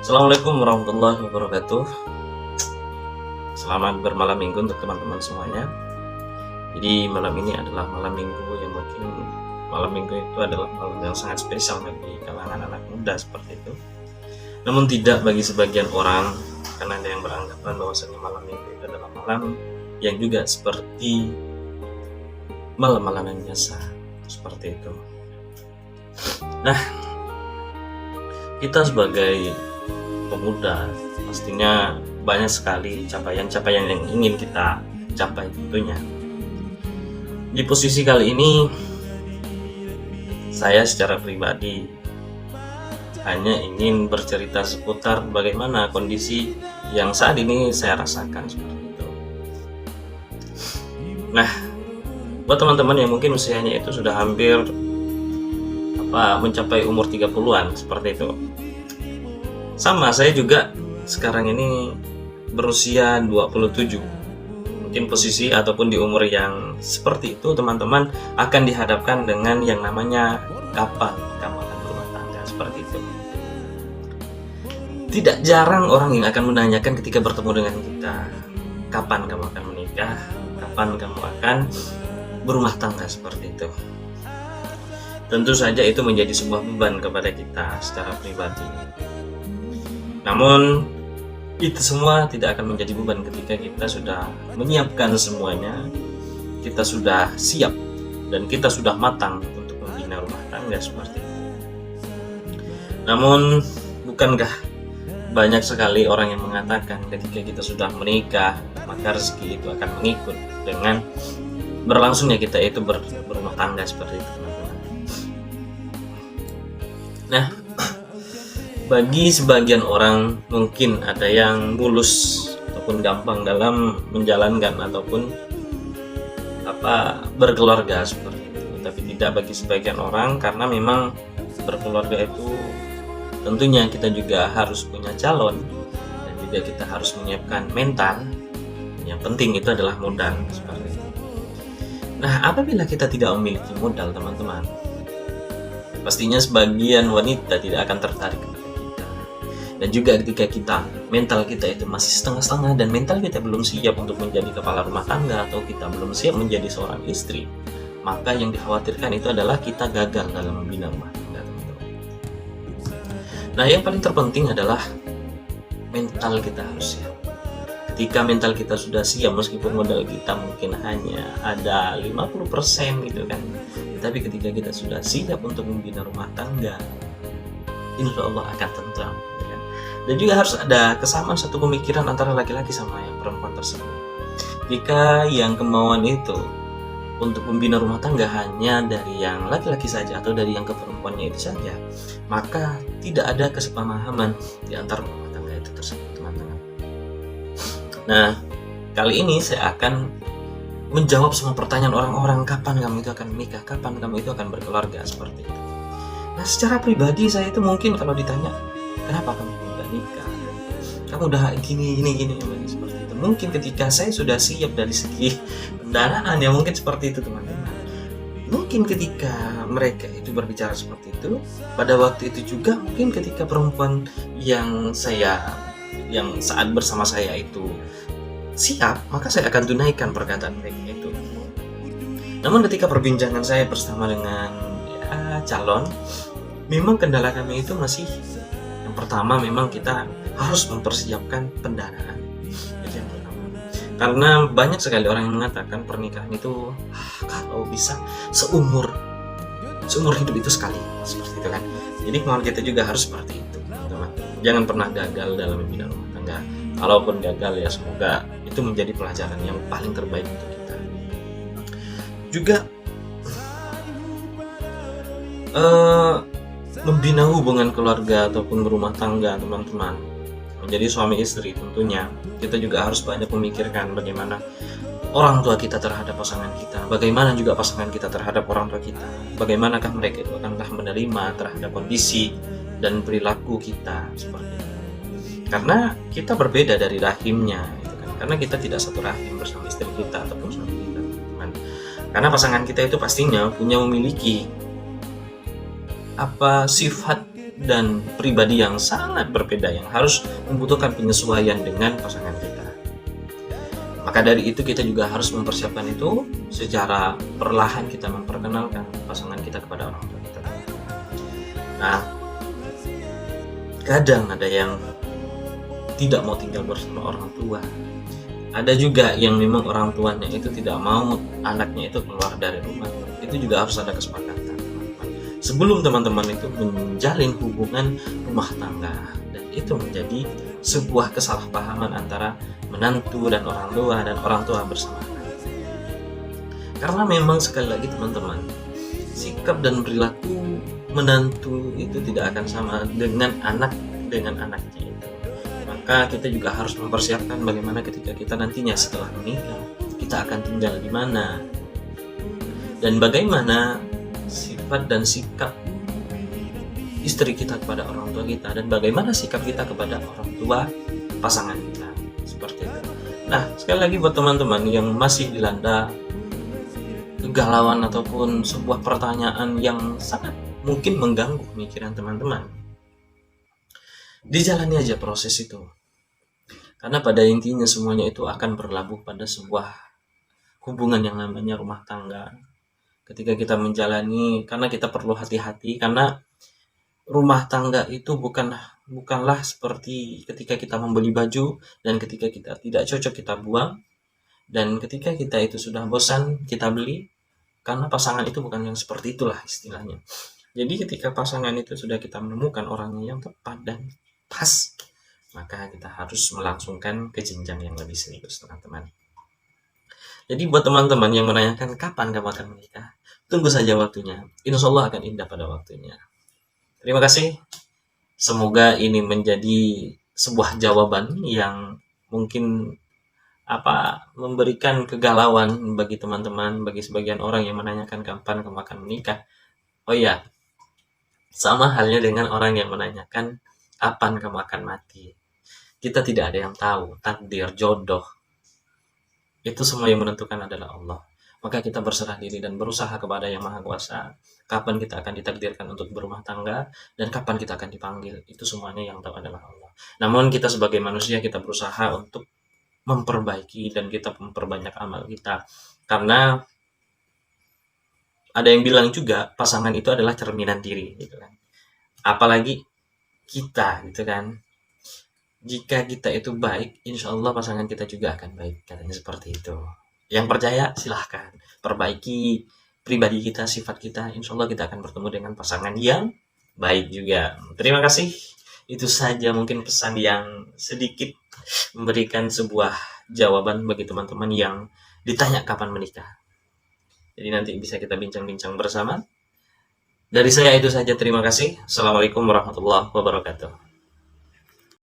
Assalamualaikum warahmatullahi wabarakatuh. Selamat bermalam minggu untuk teman-teman semuanya. Jadi malam ini adalah malam minggu yang mungkin malam minggu itu adalah malam yang sangat spesial bagi kalangan anak muda seperti itu. Namun tidak bagi sebagian orang, karena ada yang beranggapan bahwasanya malam minggu itu adalah malam yang juga seperti malam-malam yang biasa seperti itu. Nah, kita sebagai pemuda pastinya banyak sekali capaian-capaian yang ingin kita capai tentunya. Di posisi kali ini saya secara pribadi hanya ingin bercerita seputar bagaimana kondisi yang saat ini saya rasakan seperti itu. Nah, buat teman-teman yang mungkin usianya itu sudah hampir mencapai umur 30-an seperti itu. Sama, saya juga sekarang ini berusia 27. Mungkin posisi ataupun di umur yang seperti itu teman-teman akan dihadapkan dengan yang namanya kapan kamu akan berumah tangga seperti itu. Tidak jarang orang yang akan menanyakan ketika bertemu dengan kita, kapan kamu akan menikah, kapan kamu akan berumah tangga seperti itu. Tentu saja itu menjadi sebuah beban kepada kita secara pribadi. Namun itu semua tidak akan menjadi beban ketika kita sudah menyiapkan semuanya, kita sudah siap dan kita sudah matang untuk membina rumah tangga seperti itu. Namun bukankah banyak sekali orang yang mengatakan ketika kita sudah menikah maka rezeki itu akan mengikut dengan berlangsungnya kita itu berumah tangga seperti itu, teman-teman. Nah, bagi sebagian orang mungkin ada yang mulus ataupun gampang dalam menjalankan ataupun berkeluarga seperti itu. Tapi tidak bagi sebagian orang, karena memang berkeluarga itu tentunya kita juga harus punya calon dan juga kita harus menyiapkan mental. Yang penting itu adalah modal seperti itu. Nah, apabila kita tidak memiliki modal, teman-teman, pastinya sebagian wanita tidak akan tertarik. Dan juga ketika mental kita itu masih setengah-setengah dan mental kita belum siap untuk menjadi kepala rumah tangga atau kita belum siap menjadi seorang istri, maka yang dikhawatirkan itu adalah kita gagal dalam membina rumah tangga, teman-teman. Nah, yang paling terpenting adalah mental kita harus siap. Ketika mental kita sudah siap, meskipun modal kita mungkin hanya ada 50% gitu kan, tapi ketika kita sudah siap untuk membina rumah tangga, insya Allah akan tentram. Dan juga harus ada kesamaan satu pemikiran antara laki-laki sama yang perempuan tersebut. Jika yang kemauan itu untuk membina rumah tangga hanya dari yang laki-laki saja atau dari yang keperempuannya itu saja, maka tidak ada kesepamahaman di antara rumah tangga itu tersebut, teman-teman. Nah, kali ini saya akan menjawab semua pertanyaan orang-orang, kapan kamu itu akan menikah, kapan kamu itu akan berkeluarga, seperti itu. Nah, secara pribadi saya itu mungkin kalau ditanya, kenapa kamu nikah? Kamu udah gini seperti itu. Mungkin ketika saya sudah siap dari segi pendanaan, ya mungkin seperti itu, teman-teman. Mungkin ketika mereka itu berbicara seperti itu, pada waktu itu juga mungkin ketika perempuan yang saat bersama saya itu siap, maka saya akan tunaikan perkataan mereka itu. Namun ketika perbincangan saya bersama dengan calon, memang kendala kami itu masih pertama, memang kita harus mempersiapkan pendanaan. Itu yang pertama. Karena banyak sekali orang yang mengatakan pernikahan itu kalau bisa seumur hidup itu sekali, seperti itu kan. Jadi kemauan kita juga harus seperti itu, teman-teman. Jangan pernah gagal dalam membina rumah tangga. Kalaupun gagal, ya semoga itu menjadi pelajaran yang paling terbaik untuk kita. Juga membina hubungan keluarga ataupun berumah tangga, teman-teman, menjadi suami istri, tentunya kita juga harus banyak memikirkan bagaimana orang tua kita terhadap pasangan kita, bagaimana juga pasangan kita terhadap orang tua kita, bagaimanakah mereka itu akankah menerima terhadap kondisi dan perilaku kita seperti itu. Karena kita berbeda dari rahimnya, gitu kan? Karena kita tidak satu rahim bersama istri kita ataupun suami kita, teman-teman. Karena pasangan kita itu pastinya memiliki sifat dan pribadi yang sangat berbeda yang harus membutuhkan penyesuaian dengan pasangan kita. Maka dari itu kita juga harus mempersiapkan itu secara perlahan, kita memperkenalkan pasangan kita kepada orang tua kita. Nah, kadang ada yang tidak mau tinggal bersama orang tua. Ada juga yang memang orang tuanya itu tidak mau anaknya itu keluar dari rumah. Itu juga harus ada kesepakatan. Sebelum teman-teman itu menjalin hubungan rumah tangga, dan itu menjadi sebuah kesalahpahaman antara menantu dan orang tua bersama. Karena memang sekali lagi teman-teman, sikap dan perilaku menantu itu tidak akan sama dengan anaknya itu. Maka kita juga harus mempersiapkan bagaimana ketika kita nantinya setelah menikah, kita akan tinggal di mana, dan bagaimana sifat dan sikap istri kita kepada orang tua kita, dan bagaimana sikap kita kepada orang tua pasangan kita, seperti itu. Nah, sekali lagi buat teman-teman yang masih dilanda kegalauan ataupun sebuah pertanyaan yang sangat mungkin mengganggu pemikiran teman-teman, dijalani aja proses itu, karena pada intinya semuanya itu akan berlabuh pada sebuah hubungan yang namanya rumah tangga. Ketika kita menjalani, karena kita perlu hati-hati, karena rumah tangga itu bukanlah seperti ketika kita membeli baju dan ketika kita tidak cocok kita buang, dan ketika kita itu sudah bosan kita beli, karena pasangan itu bukan yang seperti itulah istilahnya. Jadi ketika pasangan itu sudah kita menemukan orangnya yang tepat dan pas, maka kita harus melangsungkan ke jenjang yang lebih serius, teman-teman. Jadi buat teman-teman yang menanyakan kapan kamu akan menikah, tunggu saja waktunya. Insya Allah akan indah pada waktunya. Terima kasih. Semoga ini menjadi sebuah jawaban yang mungkin memberikan kegalauan bagi teman-teman, bagi sebagian orang yang menanyakan kapan kamu akan menikah. Oh iya, sama halnya dengan orang yang menanyakan kapan kamu akan mati. Kita tidak ada yang tahu takdir, jodoh. Itu semua yang menentukan adalah Allah. Maka kita berserah diri dan berusaha kepada Yang Maha Kuasa. Kapan kita akan ditakdirkan untuk berumah tangga dan kapan kita akan dipanggil, itu semuanya yang tahu adalah Allah. Namun kita sebagai manusia, kita berusaha untuk memperbaiki dan kita memperbanyak amal kita. Karena ada yang bilang juga pasangan itu adalah cerminan diri, gitu kan. Apalagi kita, gitu kan. Jika kita itu baik, insya Allah pasangan kita juga akan baik, katanya seperti itu. Yang percaya silahkan perbaiki pribadi kita, sifat kita, insya Allah kita akan bertemu dengan pasangan yang baik juga. Terima kasih. Itu saja mungkin pesan yang sedikit memberikan sebuah jawaban bagi teman-teman yang ditanya kapan menikah. Jadi nanti bisa kita bincang-bincang bersama. Dari saya itu saja, terima kasih. Assalamualaikum warahmatullahi wabarakatuh.